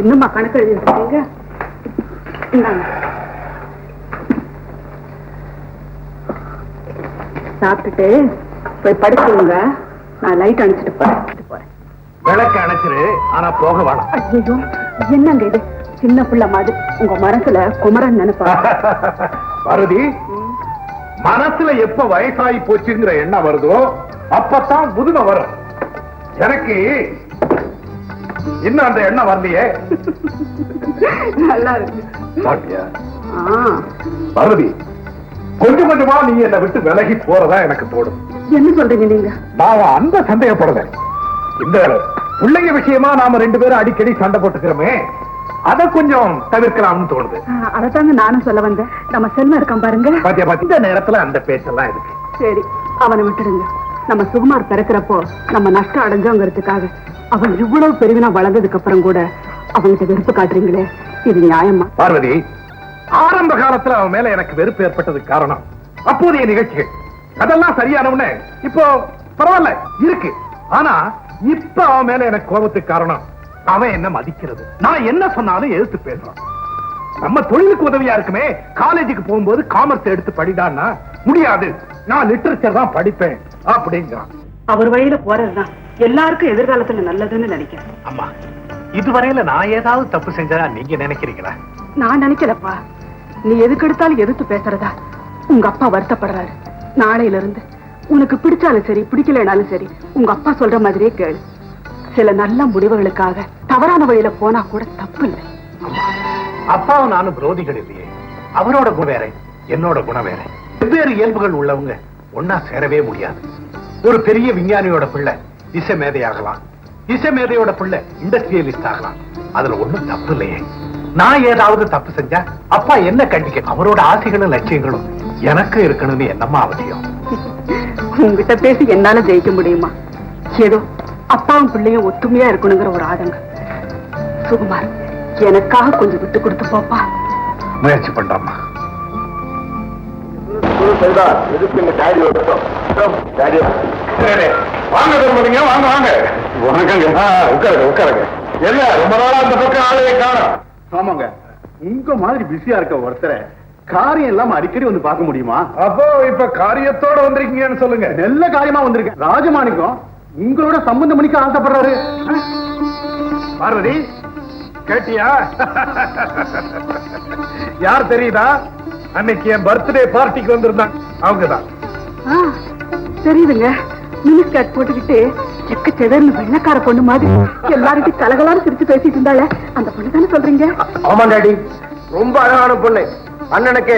இன்னுமா கணக்கு எழுதிருக்கீங்க? சாப்பிட்டுட்டு போய் படுத்துங்க. நான் லைட் அணைச்சிட்டு போறேன். விளக்கு அணைச்சிரு, ஆனா போக வேணாம். ஐயோ, என்னங்க இது? சின்ன பிள்ளை மாதிரி உங்க மனசுல குமரன் நினைப்பா. பாரதி, மனசுல எப்ப வயசாகி போச்சுங்கிற எண்ணம் வருதோ அப்பதான் புதுமை வரும். எனக்கு இன்னும் அந்த எண்ணம் வரலையே. நல்லா இருக்கு. பாரதி, கொஞ்சம் கொஞ்சமா நீ என்னை விட்டு விலகி போறதா எனக்கு தோடும். என்ன சொல்றீங்க நீங்க? நான் அந்த சந்தேகப்படுறேன். இந்த பிள்ளைங்க விஷயமா நாம 2 பேரும் அடிக்கடி சண்டை போட்டுக்கிறோமே, அத கொஞ்சம் தவிர்க்கலாம்னு தோணுது. அதத்தாங்க நானும் சொல்ல வந்தேன். நம்ம செல்வம் இருக்கான் பாருங்க, இந்த நேரத்துல அந்த பேச்செல்லாம் இருக்கு. சரி, அவனை விட்டுடுங்க. நம்ம சுகுமார் பிறக்கிறப்போ நம்ம நஷ்டம் அடைஞ்சோங்கிறதுக்காக அவன் இவ்வளவு பெருவினா வளர்ந்ததுக்கு அப்புறம் கூட அவன்கிட்ட வெறுப்பு காட்டுறீங்களே, இது நியாயமா? பார்வதி, ஆரம்ப காலத்துல அவன் மேல எனக்கு வெறுப்பு ஏற்பட்டதுக்கு காரணம் அப்போதைய நிகழ்ச்சிகள். அதெல்லாம் சரியானவனே இப்போ பரவாயில்ல இருக்கு. ஆனா இப்ப அவன் மேல எனக்கு கோபத்துக்கு காரணம் அவன் என்ன மதிக்கிறது, நான் என்ன சொன்னாலும் எதிர்த்து பேசுறான். நம்ம தொழிலுக்கு உதவியா இருக்குமே, காலேஜுக்கு போகும்போது காமர்ஸ் எடுத்து படிடான்னா முடியாது, நான் லிட்டரேச்சர் தான் படிப்பேன் அப்படிங்கிறான். அவர் வழியில போறதுதான் எல்லாருக்கும் எதிர்காலத்துல நல்லதுன்னு நினைக்கிறேன். அம்மா, இதுவரையில நான் ஏதாவது தப்பு செஞ்சா நீங்க நினைக்கிறீங்களா? நான் நினைக்கலப்பா. நீ எதுக்கு எடுத்தாலும் எதிர்த்து பேசுறதா உங்க அப்பா வருத்தப்படுறாரு. நாளையில இருந்து உனக்கு பிடிச்சாலும் சரி பிடிக்கலனாலும் சரி உங்க அப்பா சொல்ற மாதிரியே கேளு. சில நல்ல முடிவுகளுக்காக தவறான வழியில போனா கூட தப்பு இல்லை. அப்பாவும் நானும் விரோதிகள் இல்லையே. அவரோட குணம் வேற, என்னோட குணம் வேற. வெவ்வேறு இயல்புகள் உள்ளவங்க ஒன்னா சேரவே முடியாது. ஒரு பெரிய விஞ்ஞானியோட பிள்ளை இசை மேதையாகலாம், இசை மேதையோட பிள்ளை இண்டஸ்ட்ரியலிஸ்ட் ஆகலாம். அதுல ஒண்ணும் தப்பு இல்லையே. நான் ஏதாவது தப்பு செஞ்சா அப்பா என்ன கண்டிக்க? அவரோட ஆசைகளும் லட்சியங்களும் எனக்கு இருக்கணும்னு என்னம்மா அவசியம்? உங்ககிட்ட பேசி என்னால ஜெயிக்க முடியுமா? ஏதோ அப்பாவும் பிள்ளையும் ஒத்துமையா இருக்கணுங்கிற ஒரு ஆதங்கம். சுகுமார், எனக்காக கொஞ்சம் விட்டு கொடுத்து போப்பா. முயற்சி பண்றம்மா. வாங்க தர்மலிங்க, வாங்க வாங்க. வணக்கங்க. உட்காருங்க உட்காருங்க. என்ன ரொம்ப நாளா அந்த பக்கம் ஆளையே காணோம்? ஆமாங்க, உங்க மாதிரி பிஸியா இருக்க ஒருத்தரை காரியம் இல்லாம அடிக்கடி வந்து பார்க்க முடியுமா? அப்போ இப்ப காரியத்தோட வந்திருக்கீங்கன்னு சொல்லுங்க. நல்ல காரியமா வந்திருக்கேன். ராஜமாணிக்கம் உங்களோட சம்பந்தம் பண்ணிக்க ஆசைப்படுறாரு. பார்வதி, கேட்டியா? யார் தெரியுதா? அன்னைக்கு என் பர்த்டே பார்ட்டிக்கு வந்திருந்தாங்க, அவங்கதான். தெரியுதுங்க. மினிஸ்கர்ட் போட்டுக்கிட்டு செக்க செதர்னு வெள்ளக்கார பொண்ணு மாதிரி எல்லாருக்கும் கலகலான்னு சிரிச்சு பேசிட்டு இருந்தால அந்த பொண்ணு தானே சொல்றீங்க? ஆமா டாடி, ரொம்ப அழகான பொண்ணு. அண்ணனுக்கு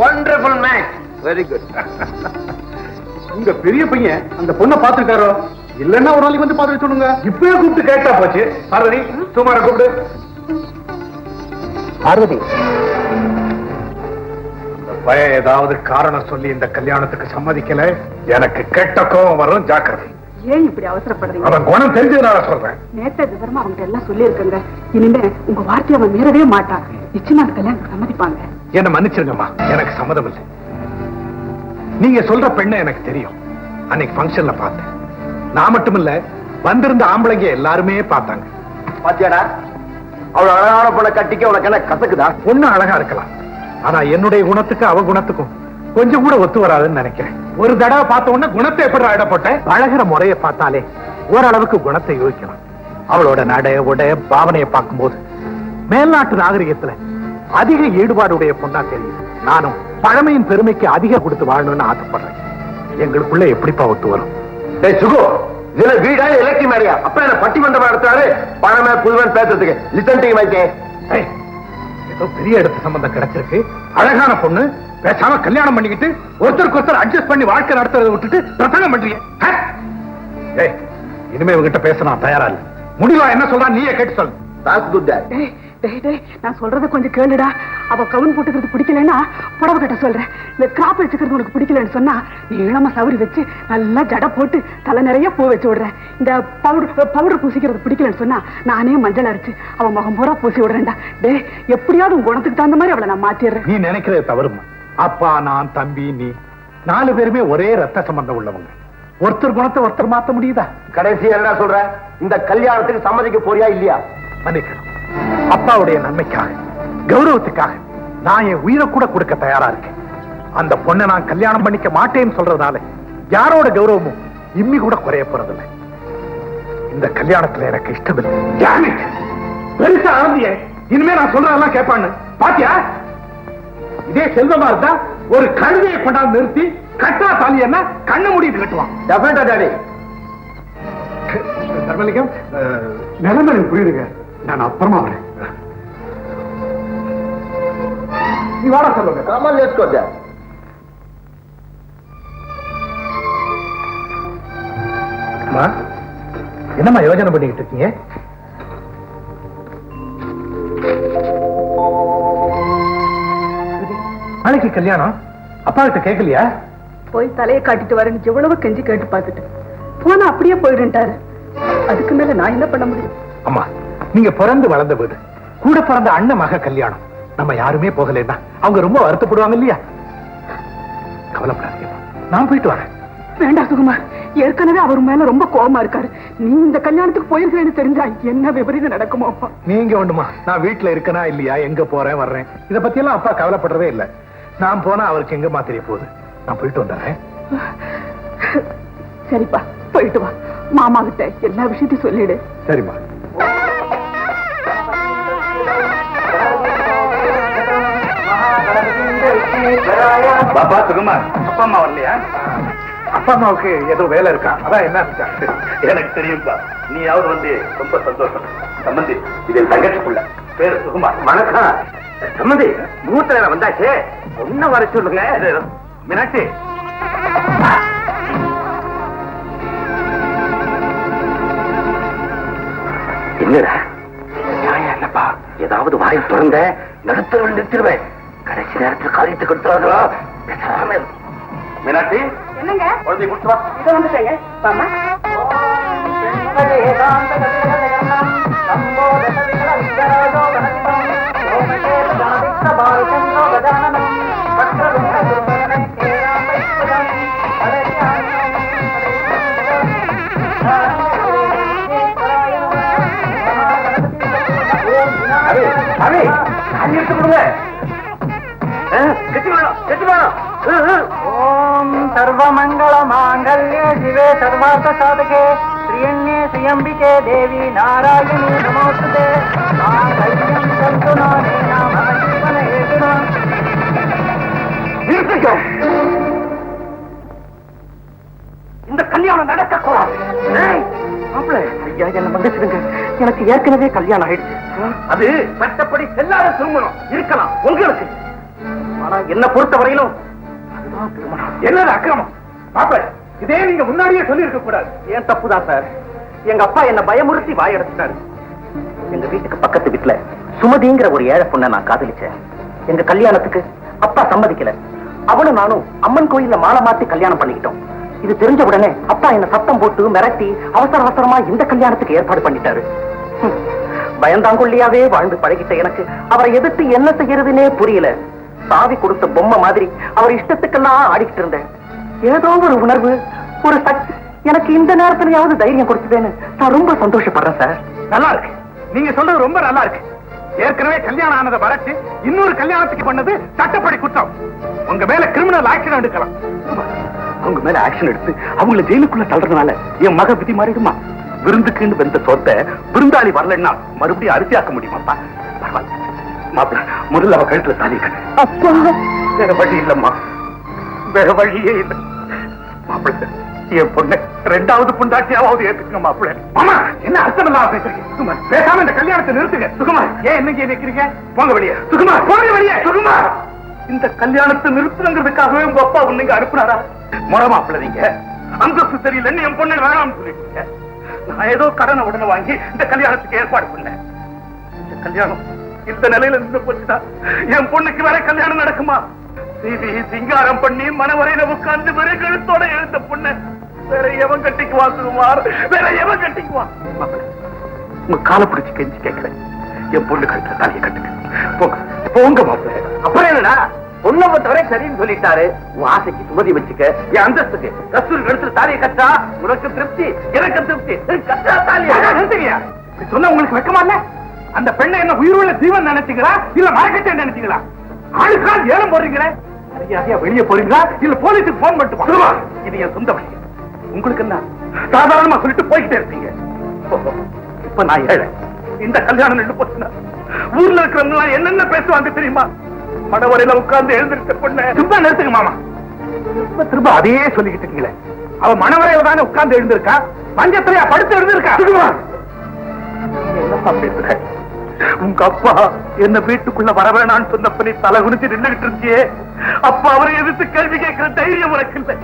வண்டர்ஃபுல் மேன். Very good. உங்க பெரிய பையன் அந்த பொண்ணை பாத்துருக்காரோ? இல்லன்னா ஒரு நாளைக்கு வந்து பாத்துட்டு சொல்லுங்க. இப்பவே கூப்பிட்டு கேட்டா போச்சு. பார்வதி, சுமார கூப்பிடு. பார்வதி, பையன் ஏதாவது காரணம் சொல்லி இந்த கல்யாணத்துக்கு சம்மதிக்கல, எனக்கு கெட்ட கோபம் வரும். ஜாக்கிரதை. ஏன் இப்படி அவசரப்படுறீங்க? அவன் குணம் தெரிஞ்சதுனால சொல்றேன். நேத்த விவரமா அவங்க எல்லாம் சொல்லி இருக்குங்க. இனிமே உங்க வார்த்தையை அவன் மீறவே மாட்டான். நிச்சயமா அந்த கல்யாணம் சம்மதிப்பாங்க. என்ன மன்னிச்சிருங்கம்மா, எனக்கு சம்மதம் இல்லை. நீங்க சொல்ற பெண்ணை எனக்கு தெரியும். அன்னைக்கு ஃபங்க்ஷன்ல பார்த்தேன். நான் மட்டும் இல்ல, வந்திருந்த ஆம்பளைங்க எல்லாருமே பார்த்தாங்க. பாத்தியாடா, அவள் அழகான பொண்ணை கட்டிக்க உனக்கு என்ன கசக்குதா? பொண்ணு அழகா இருக்கலாம், ஆனா என்னுடைய குணத்துக்கு அவ குணத்துக்கும் கொஞ்சம் கூட ஒத்து வராதுன்னு நினைக்கிறேன். ஒரு தடவை பார்த்த உடனே குணத்தை எப்படி இடப்பட்டேன்? பழகிற முறையை பார்த்தாலே ஓரளவுக்கு குணத்தை யோசிக்கலாம். அவளோட நடை உடைய பாவனையை பார்க்கும்போது மேல்நாட்டு நாகரிகத்துல அதிக ஈடுபாடுடைய பொண்ணா தெரியுது. நானும் பழமையின் பெருமைக்கு அதிக கொடுத்து வாழணும்னு ஆசைப்படுறேன். எங்களுக்குள்ள எப்படிப்பா ஒத்து வரும்? சுகு, இதுல வீடா எலக்ட்ரி மேரியா? அப்ப என்ன பட்டிமன்றம் நடத்துறாரு பழமை புதுவன் பேசுறதுக்கு? Listen to my case. ஏதோ பெரிய இடத்து சம்பந்தம் கிடைச்சிருக்கு, அழகான பொண்ணு, பேசாம கல்யாணம் பண்ணிக்கிட்டு ஒருத்தருக்கு ஒருத்தர் அட்ஜஸ்ட் பண்ணி வாழ்க்கை நடத்துறதை விட்டுட்டு பிரசங்கம் பண்றீங்க. இனிமே இவங்கிட்ட பேச நான் தயாரா இல்ல. முடிவா என்ன சொல்றா நீயே கேட்டு சொல்லு. நான் சொல்றத கொஞ்சம் கேளுடா. அவ கவுன் போட்டுக்கிறது பிடிக்கலன்னா புடவை கட்ட சொல்றேன். இந்த கிராப் வச்சுக்கிறது உனக்கு பிடிக்கலன்னு சொன்னா நீளமா சவரி வச்சு நல்லா ஜடை போட்டு தலை நிறைய பூ வச்சு விடுறேன். இந்த பவுடர் பூசிக்கிறது பிடிக்கலன்னு சொன்னா நானே மஞ்சள் அரைச்சு அவன் முகம் பூரா பூசி விடுறேன்டா. டே, எப்படியாவது உன் குணத்துக்கு தகுந்த மாதிரி அவளை நான் மாத்திடுறேன். நீ நினைக்கிறது தவறுமா? அப்பா, நான், தம்பி, நீ 4 பேருமே ஒரே ரத்த சம்பந்தம் உள்ளவங்க. ஒருத்தர் குணத்தை ஒருத்தர் மாத்த முடியுதா? கடைசி என்ன சொல்ற? இந்த கல்யாணத்துக்கு சம்மதிக்க போறியா இல்லையா? மன்னிக்கணும், அப்பாவுடைய நன்மைக்காக கௌரவத்துக்காக நான் என் உயிரை கூட கொடுக்க தயாரா இருக்கேன். அந்த பொண்ணை நான் கல்யாணம் பண்ணிக்க மாட்டேன்னு சொல்றதுனால யாரோட கௌரவமும் இம்மி கூட குறைய போறதில்லை. இந்த கல்யாணத்துல எனக்கு இஷ்டம் இல்லை. பெருசா ஆனந்தியே இனிமே நான் சொல்றதெல்லாம் கேட்பான்னு பாத்தியா? இதே செல்வமா இருந்தா ஒரு கழுதையை கொண்டாந்து நிறுத்தி கட்டா தாலி என்ன கண்ணை மூடிட்டு கட்டுவான். டாடி தர்மலிங்கம், நிலைமை புரியுதுங்க. நான் அப்புறமா வரேன். நீ வாடா சொல்லுங்க. கமல் ஏற்கோங்க. என்னம்மா யோசனை பண்ணிக்கிட்டு இருக்கீங்க? நாளைக்கு கல்யாணம், அப்பா கிட்ட கேட்கலையா? போய் தலையை காட்டிட்டு வரேன்னு எவ்வளவு கெஞ்சி கேட்டு பார்த்துட்டு போனா அப்படியே போயிடுன்ட்டாரு. அதுக்கு மேல நான் என்ன பண்ண முடியும்? அம்மா, நீங்க பிறந்து வளர்ந்த வீடு, கூட பிறந்த அண்ணன் மக கல்யாணம், நம்ம யாருமே போகலைன்னா அவங்க ரொம்ப வருத்தப்படுவாங்க இல்லையா? கவலைப்படாதீங்க, நான் போயிட்டு வரேன். வேண்டாம் சுகுமார், ஏற்கனவே அவர் மேல ரொம்ப கோபமா இருக்காரு. நீ இந்த கல்யாணத்துக்கு போயிருக்கேன்னு தெரிஞ்சா என்ன விபரீதம் நடக்குமோ? நீங்க ஒண்ணுமா, நான் வீட்டுல இருக்கனா இல்லையா, எங்க போறேன் வர்றேன், இத பத்தி எல்லாம் அப்பா கவலைப்படுறதே இல்ல. நான் போனா அவருக்கு எங்கம்மா தெரிய போகுது. நான் போயிட்டு வந்துடுறேன். சரிப்பா, போயிட்டு வா. மாமா கிட்ட எல்லா விஷயத்தையும் சொல்லிடு. சரிம்மா. பாப்பா சுகுமார், அப்பா அம்மா வரலையா? அப்பா அம்மாவுக்கு ஏதோ வேலை இருக்கா, அதான் என்ன எனக்கு தெரியும்பா. நீயாவது வந்து ரொம்ப சந்தோஷம். சம்பந்தி, இதில் தங்கச்சிக்குள்ள பேரு சுகுமார். வணக்கம் சம்பந்தி. முகூர்த்த நேரம் வந்தாச்சு, ஒன்னும் வர சொல்லுங்க. மீனாட்சி, என்னடா நியாயம் என்னப்பா? ஏதாவது வாயை திறந்த நடுத்தரவில் நிறுத்திடுவேன். கடைசி நேரத்தில் காரியத்தை கொடுத்துறாங்களா? மீனாட்சி, என்னங்க குழந்தை கொடுத்து வா. இதை வந்துட்டேங்க. வாமா. ஓம் சர்வமங்கள மாங்கல்யே சிவே சர்வார்த்த சாதகே ஸ்ரீயண்யே ஸ்ரீயம்பிகே தேவி நாராயணி நமோஸ்துதே. மாங்கல்யம் தந்து நானேன மம ஜீவன ஹேதுனா. இந்த கல்யாணம் நடக்கக்கூடாது. ஐயா, என்ன மன்னிச்சிடுங்க, எனக்கு ஏற்கனவே கல்யாணம் ஆயிடுச்சு. அது சட்டப்படி செல்லாத திருமணம் இருக்கலாம் உங்களுக்கு. ஆனா என்ன பொறுத்த வரையிலும் அதுதான் திருமணம். என்னது அக்கிரமம்? பாப்ப, இதே நீங்க முன்னாடியே சொல்லி இருக்க கூடாது. ஏன் தப்புதான் சார். எங்க அப்பா என்ன பயமுறுத்தி வாயடைச்சிட்டாரு. எங்க வீட்டுக்கு பக்கத்து வீட்டுல சுமதிங்கிற ஒரு ஏழை பொண்ணை நான் காதலிச்சேன். எங்க கல்யாணத்துக்கு அப்பா சம்மதிக்கல. அவனும் நானும் அம்மன் கோயில்ல மாலை மாத்தி கல்யாணம் பண்ணிக்கிட்டோம். இது தெரிஞ்ச உடனே அப்பா என்ன சத்தம் போட்டு மிரட்டி அவசர அவசரமா இந்த கல்யாணத்துக்கு ஏற்பாடு பண்ணிட்டாரு. பயந்தாங்கொல்லியாவே வாழ்ந்து பழகிட்ட எனக்கு அவரை எதிர்த்து என்ன செய்யறதுன்னே புரியல. சாவி கொடுத்த பொம்மை மாதிரி அவர் இஷ்டத்துக்கெல்லாம் ஆடிக்கிட்டு இருந்தேன். ஏதோ ஒரு உணர்வு, ஒரு சக்தி எனக்கு இந்த நேரத்திலேயாவது தைரியம் கொடுத்ததுன்னு நான் ரொம்ப சந்தோஷப்படுறேன் சார். நல்லா இருக்கு, நீங்க சொல்றது ரொம்ப நல்லா இருக்கு. ஏற்கனவே கல்யாணம் ஆனதை மறைச்சு இன்னொரு கல்யாணத்துக்கு பண்ணது சட்டப்படி குற்றம். உங்க மேல கிரிமினல் ஆக்ஷன் எடுக்கலாம். அவங்க மேல ஆக்ஷன் எடுத்து அவங்கள ஜெயிலுக்குள்ள தள்ளுறதுனால என் மக விதி மாறிடுமா? விருந்துக்குன்னு வெந்த சொத்தை விருந்தாளி வரலன்னா மறுபடியும் அரிசியாக்க முடியுமாப்பா? பரவாயில்ல மாப்பிள்ள, முதல்ல அவ கழுத்துல தாலி கட்டு. வேற வழி இல்லம்மா, வேற வழியே இல்லை. மாப்பிள்ள, என் பொண்ணு ரெண்டாவது பொண்டாட்டியாவது ஏத்துக்குங்க மாப்பிள்ள. மாமா, என்ன அர்த்தம் இல்லாம பேசுறீங்க? சுகுமார், பேசாம இந்த கல்யாணத்தை நிறுத்துங்க. சுகுமார், ஏன் என்னைக்கு நிக்கிறீங்க? போங்க வெளியே. சுகுமார், போங்க வெளியே. சுகுமார், இந்த கல்யாணத்தை நிறுத்துங்கிறதுக்காகவே உங்க அப்பா உன்னைங்க அனுப்புனாரா? முறை மாப்பிள்ள, நீங்க அந்தஸ்து தெரியலன்னு என் பொண்ணு வேணாம்னு சொல்லிட்டீங்க. நான் ஏதோ கடனை உடனே வாங்கி இந்த கல்யாணத்துக்கு ஏற்பாடு பண்ணேன். இந்த கல்யாணம் இந்த நிலையில நின்று போச்சுதான் என் பொண்ணுக்கு வேற கல்யாணம் நடக்குமா? சீவி சிங்காரம் பண்ணி மனவரையில உட்கார்ந்து வேற கழுத்தோட எழுந்த பொண்ணு வேற எவன் கட்டிக்குவா சுகுமார்? வேற எவன் கட்டிக்குவா? உங்க காலை பிடிச்சு கெஞ்சி கேட்கிறேன், என் பொண்ணு கழுத்துல தாலியை கட்டுங்க. போங்க போங்க மாப்பிள்ள. அப்புறம் என்னடா, பொண்ணை பொறுத்தவரை சரின்னு சொல்லிட்டாரு. உன் ஆசைக்கு சுமதி வச்சுக்க, என் அந்தஸ்துக்கு கஸ்தூரி கழுத்துல தாலியை கட்டா உனக்கு திருப்தி, எனக்கு திருப்தி. கட்டா தாலியா? சொன்ன உங்களுக்கு வெக்கமா இல்ல? அந்த பெண்ணை என்ன உயிருள்ள ஜீவன் நினைச்சீங்களா இல்ல மரக்கட்டை நினைச்சீங்களா? ஆளுக்கால் ஏலம் போடுறீங்களே, மரியாதையா வெளியே போறீங்களா இல்ல போலீஸுக்கு போன் பண்ணிட்டு போடுவா? இது என் சொந்த வழி. உங்களுக்கு என்ன சாதாரணமா சொல்லிட்டு போய்கிட்டே இருப்பீங்க. இப்ப நான் ஏழை, இந்த கல்யாணம் நின்று போச்சுன்னா ஊர்ல இருக்கிறவங்க என்னென்ன பேசுவாங்க தெரியுமா? மடவரையில உட்கார்ந்து எழுந்திருக்க பொண்ணு சும்மா நிறுத்துங்க மாமா. திரும்ப அதையே சொல்லிக்கிட்டு இருக்கீங்களே. அவ மணவரையில தானே உட்கார்ந்து எழுந்திருக்கா, பஞ்சத்திரையா படுத்து எழுந்திருக்கா? என்னப்பா பேசுற? உங்க அப்பா என்ன வீட்டுக்குள்ள வர வேணான்னு சொன்னப்ப நீ தலை குனிச்சு நின்றுகிட்டு இருந்தியே, அப்ப அவரை எதிர்த்து கேள்வி கேட்கிற தைரியம் உனக்கு இல்லை.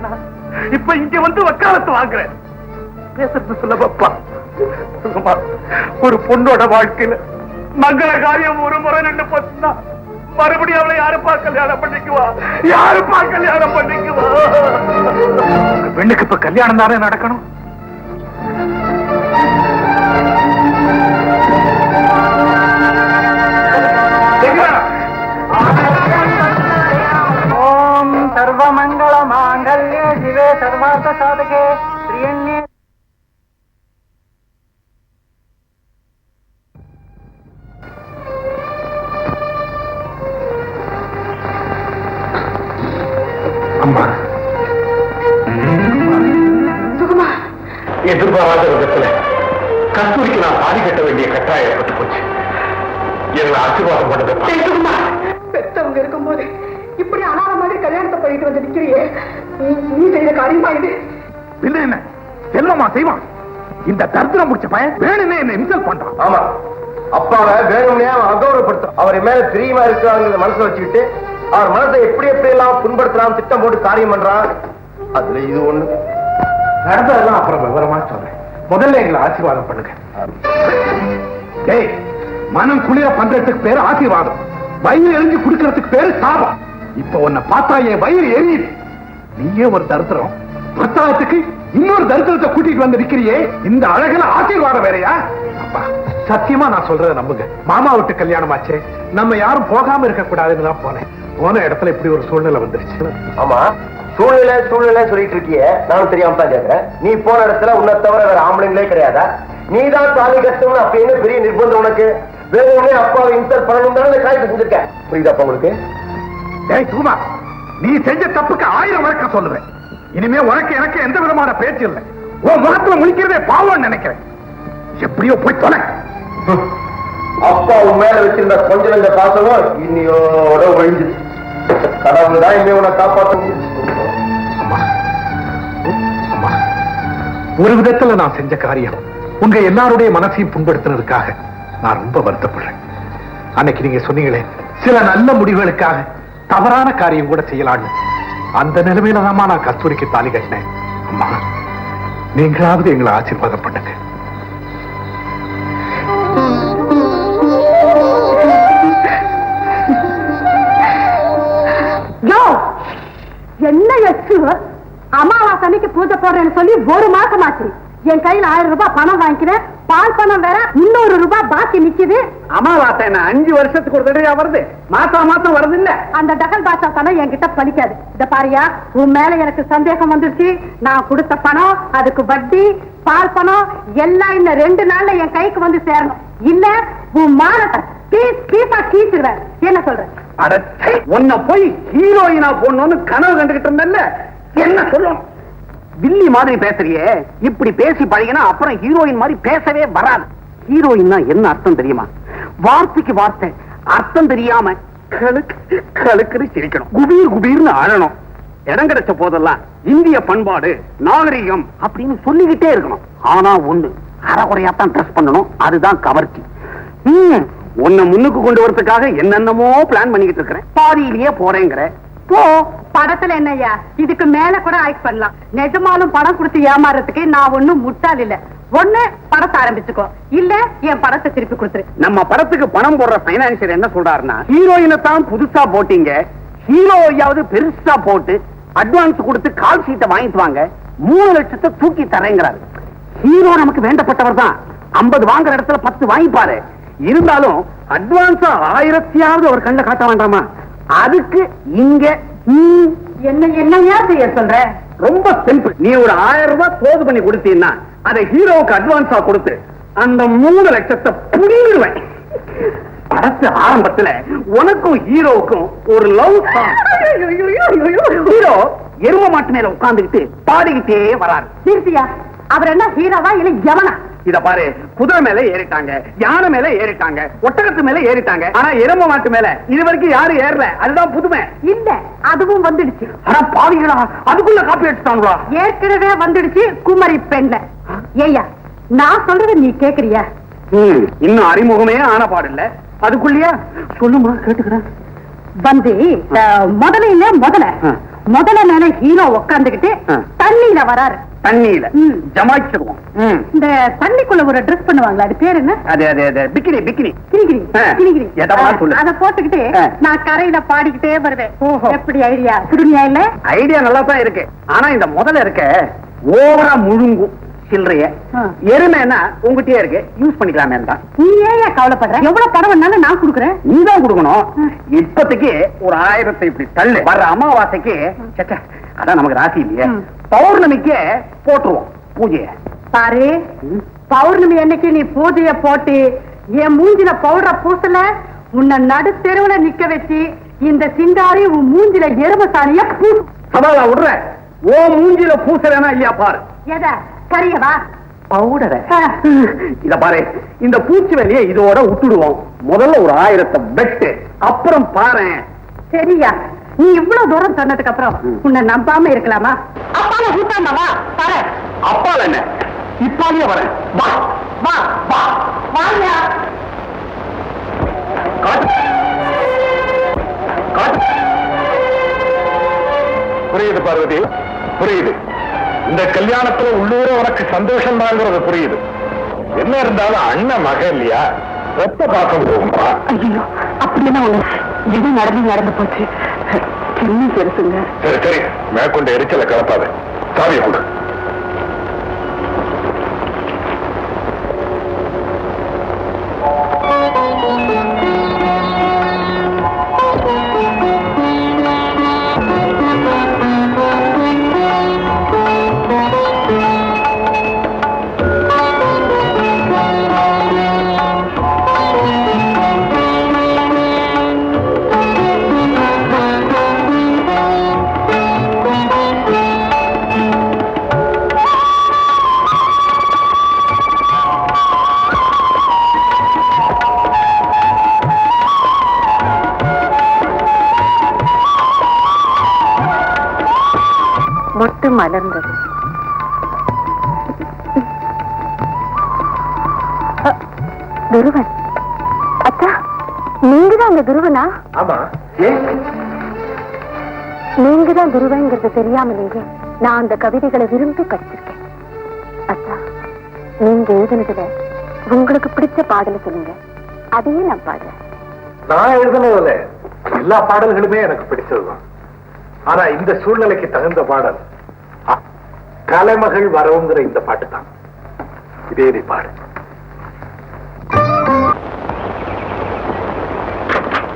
இப்ப இங்க வந்து வக்காலத்து வாங்குறேன். பேசுறது சொல்லப்பா. ஒரு பொண்ணோட வாழ்க்கையில மங்கள காரியம் ஒரு முறை நின்று போச்சுன்னா மறுபடியும் அவளை யாருப்பா கல்யாணம் பண்ணிக்குவா? யாருப்பா கல்யாணம் பண்ணிக்குவா? பெண்ணுக்கு இப்ப கல்யாணம் தானே நடக்கணும். ஓம் சர்வமங்கள மாங்கல்யே சிவே சர்வார்த்த சாதகே ஸ்ரீயண்ணே. அம்மா, சுகுமா, எதிர்பாராத விதத்துல கஸ்தூரிக்கு நான் தாலி கட்ட வேண்டிய கட்டாயம் ஏற்பட்டு போச்சு. எங்களை ஆசீர்வாதம் பண்ணது. சுகுமா, பெத்தவங்க இருக்கும்போது இப்படி அனாத மாதிரி கல்யாணத்தை பண்ணிட்டு வந்து நிக்கிறியே, நீ செய்த காரியமா இது? இல்ல என்ன செல்வமா செய்வான்? இந்த தர்தனம் முடிச்ச பையன் வேணும்னே என்ன இன்சல்ட் பண்றான். ஆமா, அப்பாவை வேணும்னே அவன் அகௌரவப்படுத்தும். அவர் மேல பிரியமா இருக்கிறாங்க மனசுல வச்சுக்கிட்டு அவர் மனசை எப்படி எப்படி எல்லாம் புண்படுத்தலாம் திட்டம் போட்டு காரியம் பண்றான். அதுல இது ஒண்ணு நடந்ததெல்லாம் அப்புறம் விவரமா சொல்றேன். முதல்ல எங்களை ஆசீர்வாதம் பண்ணுங்க. டேய், மனம் குளிர பண்றதுக்கு பேரு ஆசீர்வாதம், வயிறு எரிஞ்சு குடுக்கறதுக்கு பேரு சாபம். இப்ப உன்னை பார்த்தா என் வயிறு எரியுது. நீயே ஒரு தரித்திரம், பத்தாயிரத்துக்கு இன்னொரு தரித்திரத்தை கூட்டிட்டு வந்து நிக்கிறியே, இந்த அழகுல ஆசீர்வாதம் வேறையா? அப்பா, சத்தியமா நான் சொல்றதை நம்புங்க. மாமா விட்டு கல்யாணம் ஆச்சே, நம்ம யாரும் போகாம இருக்க கூடாதுன்னு தான் போனேன். போன இடத்துல இப்படி ஒரு சூழ்நிலை வந்துருச்சு. ஆமா, சூழ்நிலை சூழ்நிலை சொல்லிட்டு இருக்கிய, நானும் தெரியாம தான் கேட்கிறேன். நீ போன இடத்துல உன்னை தவிர வேற ஆம்பளைங்களே கிடையாதா? நீதான் தாலி கட்டணும் அப்படின்னு பெரிய நிர்பந்தம் உனக்கு? வேணும்னே அப்பாவை இன்சல்ட் பண்ணணும் தானே காய்ச்சி செஞ்சிருக்க. புரியுதாப்பா உங்களுக்கு? டேய் சுகுமார், நீ செஞ்ச தப்புக்கு 1000 வழக்கம் சொல்லுவேன். இனிமே உனக்கு எனக்கு எந்த விதமான பேச்சு இல்லை. உன் முகத்துல முழிக்கிறதே பாவம்னு நினைக்கிறேன். எப்படியோ போய் தொலை. அப்பா உன் மேல வச்சிருந்த கொஞ்சம் இந்த பாசமும் இன்னையோட ஒழிஞ்சு. கடவுள் தான் இனிமே உன்னை காப்பாற்ற முடியும். அம்மா, அம்மா, ஒரு விதத்துல நான் செஞ்ச காரியம் உங்க எல்லாருடைய மனசையும் புண்படுத்தினதுக்காக நான் ரொம்ப வருத்தப்படுறேன். அன்னைக்கு நீங்க சொன்னீங்களே, சில நல்ல முடிவுகளுக்காக தவறான காரியம் கூட செய்யலான்னு, அந்த நிலைமையில தான் நான் கஸ்தூரிக்கு தாலி கட்டினேன். அம்மா, நீங்களாவது எங்களை ஆசீர்வாதம் பண்ணுங்க. என்ன எச்சு அமாவாசை அன்னைக்கு பூஜை போடுறேன்னு சொல்லி ஒரு மாசம் ஆச்சு. என் கையில 1000 ரூபாய் பணம் வாங்கிக்கிறேன், பால் பணம் வேற 200 ரூபாய் பாக்கி நிக்குது. அமாவாசை 5 வருஷத்துக்கு ஒரு தடவை வருது, மாசம் மாசம் வருது இல்ல? அந்த டகல் பாஷா பணம் என்கிட்ட பலிக்காது. இந்த பாரியா, உன் மேல எனக்கு சந்தேகம் வந்துருச்சு. நான் கொடுத்த பணம், அதுக்கு வட்டி, பால் பணம் எல்லாம் இந்த 2 நாள்ல என் கைக்கு வந்து சேரணும். இல்ல உன் மானத்தை கீச்சிருவேன். என்ன சொல்ற? உன்னை போய் ஹீரோயினா போடணும்னு கனவு கண்டுகிட்டு இருந்தேன்ல, என்ன சொல்லும்? வில்லி மாதிரி பேசுறியே, இப்படி பேசி பழகினா அப்புறம் ஹீரோயின் மாதிரி பேசவே வராது. ஹீரோயின்னா என்ன அர்த்தம் தெரியுமா? வார்த்தைக்கு வார்த்தை அர்த்தம் தெரியாம கழுக்கு கழுக்குன்னு சிரிக்கணும், குபீர் குபீர்னு அழணும். இடம் கிடைச்ச போதெல்லாம் இந்திய பண்பாடு நாகரிகம் அப்படின்னு சொல்லிக்கிட்டே இருக்கணும். ஆனா ஒண்ணு, அறகுறையாத்தான் ட்ரெஸ் பண்ணணும், அதுதான் கவர்ச்சி. உன்னை முன்னுக்கு கொண்டு வரதுக்காக என்னென்னமோ பிளான் பண்ணிக்கிட்டு இருக்கிறேன், பாதியிலேயே போறேங்கிற. போ, படத்துல என்னய்யா, இதுக்கு மேல கூட ஆக்ட் பண்ணலாம். நிஜமாலும் படம் கொடுத்து ஏமாறதுக்கு நான் ஒண்ணும் முட்டாள் இல்ல. ஒண்ணு படத்தை ஆரம்பிச்சுக்கோ, இல்ல என் படத்தை திருப்பி கொடுத்துரு. நம்ம படத்துக்கு பணம் போடுற பைனான்சியர் என்ன சொல்றாருன்னா, ஹீரோயினை தான் புதுசா போட்டீங்க, ஹீரோயாவது பெருசா போட்டு அட்வான்ஸ் கொடுத்து கால் சீட்டை வாங்கிட்டு வாங்க, 3 லட்சத்தை தூக்கி தரேங்கிறாரு. ஹீரோ நமக்கு வேண்டப்பட்டவர் தான், 50 வாங்குற இடத்துல 10 வாங்கிப்பாரு. இருந்தாலும் அட்வான்ஸா 1000 ஒரு கண்ட காட்ட வேண்டாமா? அதுக்கு இங்க என்னையா செய்ய சொல்ற? ரொம்ப சிம்பிள். நீ ஒரு 1000 ரூபாய் தோது பண்ணி கொடுத்தீங்கன்னா அதை ஹீரோவுக்கு அட்வான்ஸா கொடுத்து அந்த 3 லட்சத்தை புடிங்கிடுவேன். படத்து ஆரம்பத்துல உனக்கும் ஹீரோவுக்கும் ஒரு லவ் சாங். ஹீரோ எரும மாட்டு மேல உட்கார்ந்துகிட்டு பாடிக்கிட்டே வராரு. நிறுத்தியா, அவர் என்ன ஹீரோவா இல்ல யவனா? இத பாரு, குதிரை மேல ஏறிட்டாங்க, யானை மேல ஏறிட்டாங்க, ஒட்டகத்து மேல ஏறிட்டாங்க. ஆனா எரும மாட்டு மேல இது வரைக்கும் யாரும் ஏறல. அதுதான் புதுமை. இல்ல, அதுவும் வந்துடுச்சு. ஆனா பாவிகளா, அதுக்குள்ள காப்பி அடிச்சுட்டாங்களா? ஏற்கனவே வந்துடுச்சு குமரி பெண்ல. ஏய்யா, நான் சொல்றத நீ கேக்குறியா? இன்னும் அறிமுகமே ஆன பாடல, அதுக்குள்ளயா? சொல்லுமா, கேட்டுக்கிறேன். வந்து முதல்ல மேல ஹீரோ உட்கார்ந்துகிட்டு தண்ணியில வராரு. தண்ணியில ஜமாச்சிடுவோம். இந்த தண்ணிக்குள்ள ஒரு ட்ரெஸ் பண்ணுவாங்களா, அது பேர் என்ன? அது பிக்கினி. கிரிகிரி. அத போட்டுக்கிட்டு நான் கரையில பாடிக்கிட்டே வருவேன். எப்படி ஐடியா? புதுமையா இல்ல? ஐடியா நல்லா தான் இருக்கு. ஆனா இந்த முதல்ல இருக்க ஓவரா முழுங்கும் சில்லறைய. எருமைன்னா உங்ககிட்டயே இருக்கு, யூஸ் பண்ணிக்கலாமே தான். நீ ஏன் கவலைப்படுற? எவ்வளவு பணம் வேணாலும் நான் கொடுக்குறேன். நீ தான் கொடுக்கணும். இப்போதைக்கு ஒரு 1000 இப்படி தள்ளு. வர்ற அமாவாசைக்கு அதான் நமக்கு ராசி இல்லையே, பௌர்ணமிக்கு போட்டுருவோம் பூஜைய. பாரு, பௌர்ணமி அன்னைக்கு நீ பூஜைய போட்டு என் மூஞ்சில பவுடர பூசல, உன்னை நடு தெருவுல நிக்க வச்சு இந்த சிங்காரி உன் மூஞ்சில எரும சாணிய பூசு. சவாலா விடுற? ஓ மூஞ்சில பூசலனா இல்லையா பாரு. எத கரியவா பவுடர? இத பாரு, இந்த பூச்சி வேலையை இதோட விட்டுடுவோம். முதல்ல ஒரு 1000 பெட்டு, அப்புறம் பாரு. சரியா? நீ இவ்வளவு தூரம் சொன்னதுக்கு அப்புறம் உன்னை நம்பாம இருக்கலாமா? அப்பால ஊத்தாமவா பாரு. அப்பால என்ன, இப்பாலே வரேன். வா வா வா வாயா. புரியுது பார்வதி, புரியுது. இந்த கல்யாணத்துல உள்ளூர உனக்கு சந்தோஷம் தாங்கிறது புரியுது. என்ன இருந்தாலும் அண்ணன் மகன் இல்லையா, ரத்த பாக்கம் போகும்பா. ஐயோ, அப்படின்னா ஒண்ணு எது நடந்து போச்சு. சின்ன பெருசுங்க. சரி சரி, மேற்கொண்டு எரிச்சலை கலப்பாத. சாவியை கொடு. மொட்டு மலர்ந்தது. துருவன் அத்தா, நீங்க தான் அந்த துருவனா? ஆமா. நீங்க தான் துருவங்கிறது தெரியாமலேயே நான் அந்த கவிதைகளை விரும்பி படிச்சிருக்கேன். அத்தா, நீங்க எழுதுனதுல உங்களுக்கு பிடிச்ச பாடலை சொல்லுங்க, அதையே நான் பாடுறேன். நான் எழுதுனதுல எல்லா பாடல்களுமே எனக்கு பிடிச்சதுதான். ஆனா இந்த சூழ்நிலைக்கு தகுந்த பாடல் கலைமகள் வரவுங்கிற இந்த பாட்டு தான். இதே பாடு.